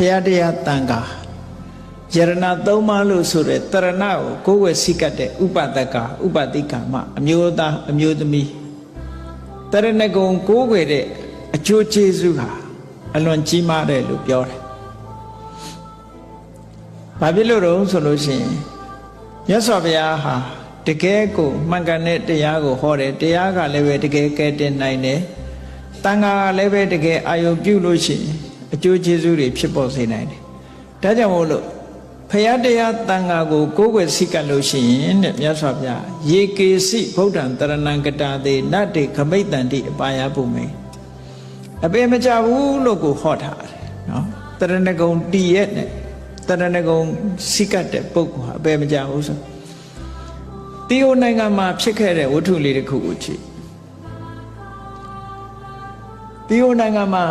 ရားတရားတန်ခါယရဏသုံးပါးလို့ဆိုတဲ့တရဏကိုကိုယ်ဝယ်စိကတ်တဲ့ဥပဒကဥပတိကမအမျိုးသားအမျိုးသမီးတရဏဂုံကိုယ်ဝယ်တဲ့အကျိုးကျေးဇူးဟာအလွန်ကြီးမားတယ်လို့ပြောတယ်။ဘာဖြစ်လို့တော့ဆိုလို့ရှိရင်မြတ်စွာဘုရားဟာတကယ်ကိုမှန်ကန်တဲ့တရားကိုဟောတယ်တရားကလည်းပဲတကယ်ကဲတင်နိုင်တယ်တန်ခါကလည်းပဲတကယ်အာယုပြုလို့ရှိရင်အကျိုးကျေးဇူးတွေဖြစ်ပေါ်စေနိုင်တယ်။ဒါကြောင့်မို့လို့ဖရာတရားတန်ခါကိုကိုယ်ွယ်စိကတ်လို့ရှိရင်တဲ့မြတ်စွာဘုရားယေကေစီဗုဒ္ဓံတရဏံကတာတေနတ္တေခမိတ်တန္တိအပါယပုမေအပေမကြဘူးလို့ကိုဟောထားတယ်နော်တရဏဂုံတည်ရဲ့နဲ့တရဏဂုံစိကတ်တဲ့ပုဂ္ဂိုလ်ဟာအပေမကြဘူးဆိုတီယိုနိုင်ငံမှာဖြစ်ခဲ့တဲ့ဝတ္ထုလေးတစ်ခုကိုကြည့်တီယိုနိုင်ငံမှာ